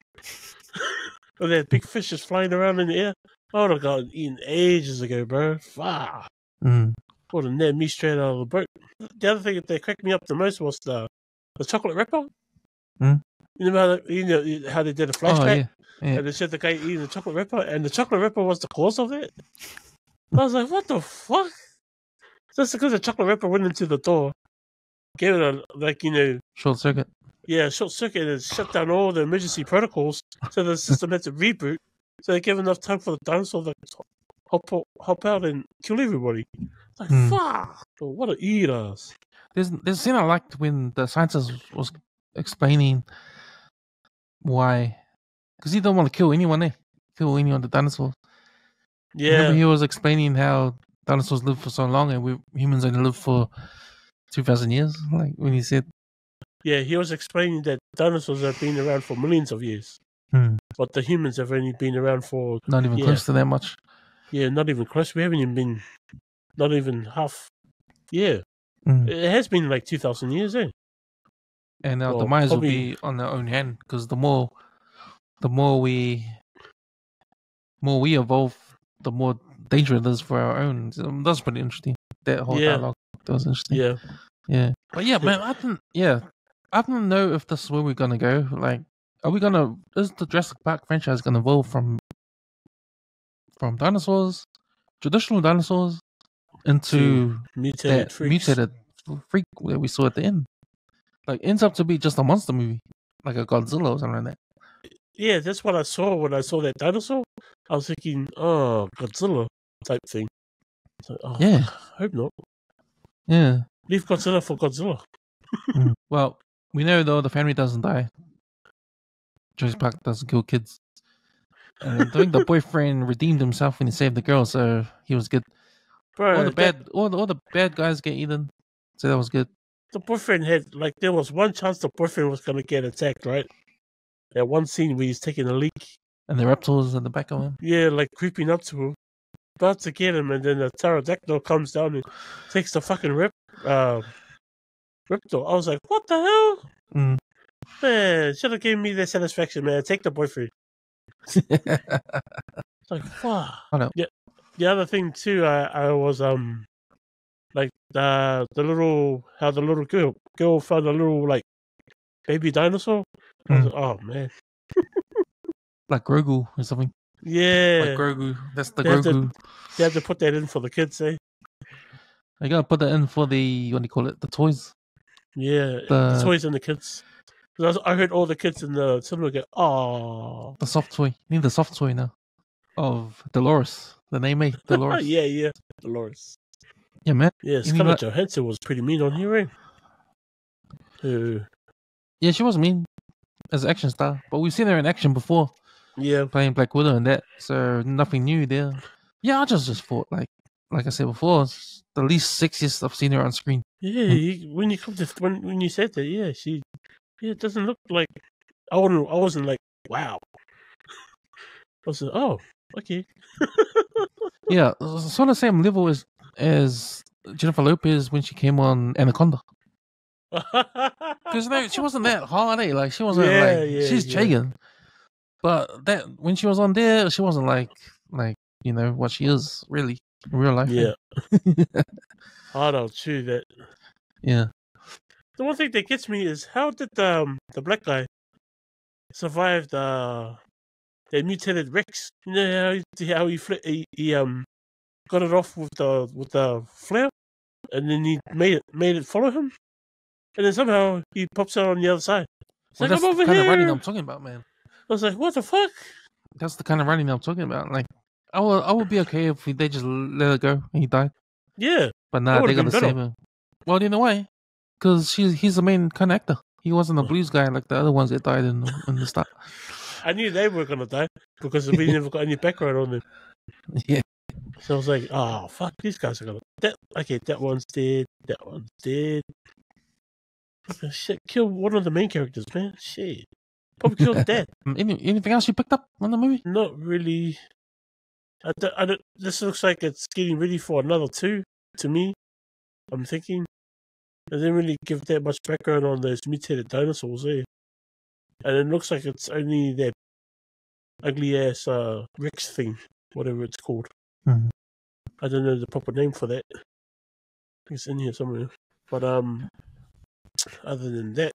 With that big fish just flying around in the air. I would have gotten eaten ages ago, bro. Fuck. Would have netted me straight out of the boat. The other thing that cracked me up the most was the chocolate wrapper. You know how they did a flashback? Yeah. And they said the guy eating the chocolate wrapper, and the chocolate wrapper was the cause of it. I was like, what the fuck? Just because the chocolate wrapper went into the door, gave it a, short circuit. Yeah, short circuit, and shut down all the emergency protocols, so the system had to reboot. So they gave enough time for the dinosaur to hop out and kill everybody. Like, fuck! What an eaters. There's a scene I liked when the scientist was explaining why, because he don't want to kill anyone. Kill any of the dinosaurs. Yeah. Remember he was explaining how dinosaurs live for so long and we humans only live for 2,000 years. Like when he said. Yeah, he was explaining that dinosaurs have been around for millions of years. But the humans have only been around for... Not even close to that much. Yeah, not even close. We haven't even been... Not even half... Yeah. It has been like 2,000 years, eh? And our demise will be on our own hand, because the more we evolve, the more danger it is for our own. So that's pretty interesting. That whole dialogue, that was interesting. Yeah. But yeah, man, I don't know if this is where we're gonna go. Like, is the Jurassic Park franchise gonna evolve from dinosaurs, traditional dinosaurs, into mutated freak that we saw at the end? Like, ends up to be just a monster movie, like a Godzilla or something like that. Yeah, that's what I saw when I saw that dinosaur. I was thinking, oh, Godzilla type thing. So, I hope not. Yeah. Leave Godzilla for Godzilla. Well, we know though the family doesn't die. Jurassic Park doesn't kill kids. And I think the boyfriend redeemed himself when he saved the girl, so he was good. Bro, all the bad guys get eaten, so that was good. The boyfriend had, like, there was one chance the boyfriend was gonna get attacked, right? That one scene where he's taking a leak. And the reptiles at the back of him. Yeah, like creeping up to him. About to get him, and then the pterodactyl comes down and takes the fucking reptile. I was like, what the hell? Man, should have given me that satisfaction, man. Take the boyfriend. It's like, fuck. Yeah. The other thing too, I was like the little girl found a little like baby dinosaur. I was like, oh man. Like Grogu or something. Yeah. Like Grogu. That's the Grogu. They had to put that in for the kids, eh? You gotta put that in for the, what do you call it? The toys. Yeah, The- the toys and the kids. 'Cause I heard all the kids in the cinema go, "Oh, The soft toy. You need the soft toy now of Dolores, the name Dolores. yeah, Dolores." Yeah, man. Yeah, You need Scarlett that- Johansson was pretty mean on here, right? Yeah, she was mean as an action star, but we've seen her in action before, Yeah, playing Black Widow and that, so nothing new there. Yeah, I just thought like I said before, it's the least sexiest I've seen her on screen. yeah. When you come to when you said that, yeah, it doesn't look like I wasn't like wow. I was like, oh, okay. Yeah, sort of same level as Jennifer Lopez when she came on Anaconda. Because no, she wasn't that hard, eh? Like she wasn't she's Chagan. But that when she was on there, she wasn't like what she is really in real life. Yeah. I don't chew that. Yeah. The one thing that gets me is how did the black guy survive the mutated Rex? You know how he got it off with the flare, and then he made it follow him, and then somehow he pops out on the other side. It's Well, like, that's I'm over the kind here. of writing I'm talking about, man. I was like, what the fuck? That's the kind of writing I'm talking about. Like, I would be okay if they just let it go and he died. Yeah, But nah, That they're would've gonna been save him. Well, in a way, because he's the main kind of actor. He wasn't a blues guy like the other ones that died in the start. I knew they were gonna die because we never got any background on them. Yeah. So I was like, oh fuck, these guys are gonna that one's dead, that one's dead. Fucking shit, kill one of the main characters, man. Shit. Probably killed Dad. Anything else you picked up on the movie? Not really. I don't, this looks like it's getting ready for another 2, to me. I'm thinking. They didn't really give that much background on those mutated dinosaurs, eh? And it looks like it's only that ugly ass Rex thing, whatever it's called. Mhm. I don't know the proper name for that. It's in here somewhere. But other than that,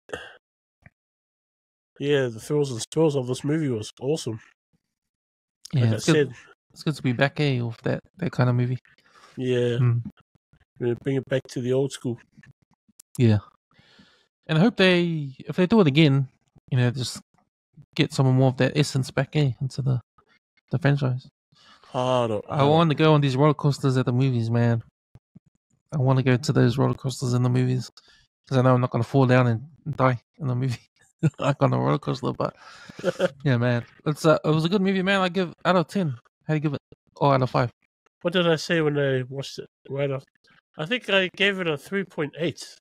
yeah, the thrills and spills of this movie was awesome. Yeah, Like I said, it's good to be back, with that kind of movie. yeah, Mm. we're gonna bring it back to the old school. Yeah, and I hope if they do it again, just get some more of that essence back, into the franchise. I want to go on these roller coasters at the movies, man. I want to go to those roller coasters in the movies because I know I'm not going to fall down and die in the movie, like on a roller coaster. But yeah, man, it was a good movie, man. I give out of 10. How do you give it? Or out of 5? What did I say when I watched it right after? I think I gave it a 3.8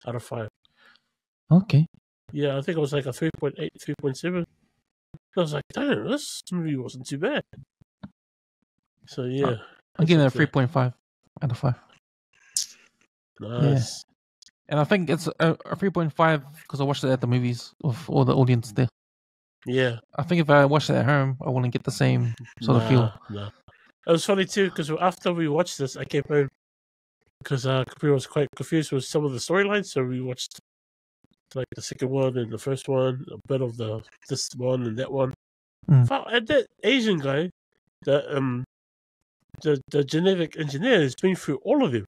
out of 5. Okay. Yeah, I think it was like a 3.8, 3.7. I was like, damn, this movie wasn't too bad. So yeah, I'm giving it a okay. 3.5 out of 5. Nice. And I think it's a 3.5 because I watched it at the movies with all the audience there. Yeah. I think if I watched it at home, I wouldn't get the same sort of feel. Nah. It was funny too because after we watched this, I came home because Capri was quite confused with some of the storylines. So we watched like the second one and the first one, a bit of this one and that one. And that Asian guy, the genetic engineer, has been through all of them.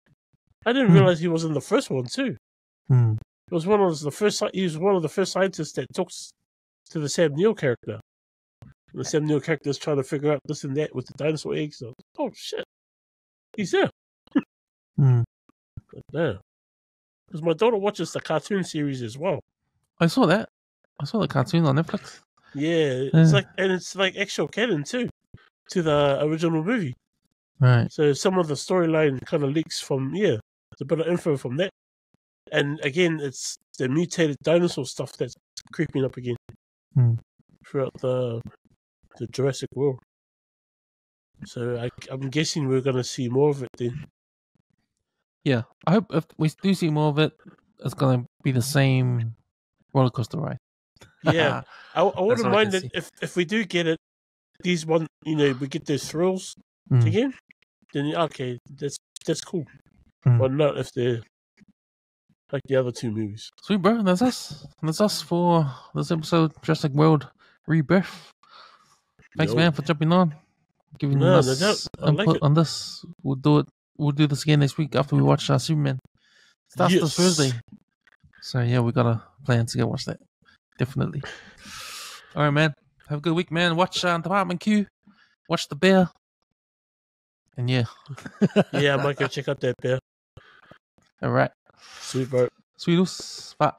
I didn't realize he was in the first one too. It was one of the first. He was one of the first scientists that talks to the Sam Neill character. The Sam Neill character is trying to figure out this and that with the dinosaur eggs. So, oh shit, he's there. Mm. Yeah, because my daughter watches the cartoon series as well. I saw that. I saw the cartoon on Netflix. Yeah, it's like actual canon too to the original movie. Right. So some of the storyline kind of leaks from there's a bit of info from that. And again, it's the mutated dinosaur stuff that's creeping up again throughout the Jurassic World. So I'm guessing we're going to see more of it then. Yeah, I hope if we do see more of it, it's going to be the same roller coaster ride. Yeah, I wouldn't mind it if we do get it. These one, we get those thrills again. Then okay, that's cool. But not if they're like the other 2 movies. Sweet, bro. That's us. That's us for this episode, Jurassic World Rebirth. Thanks, man, for jumping on, giving us input on this. We'll do this again next week after we watch Superman. Starts this Thursday. So yeah, we got a plan to go watch that. Definitely. All right, man. Have a good week, man. Watch Department Q. Watch The Bear. And yeah. Yeah, I might go check out that bear. All right. Sweet, bro. Sweetos. Bye.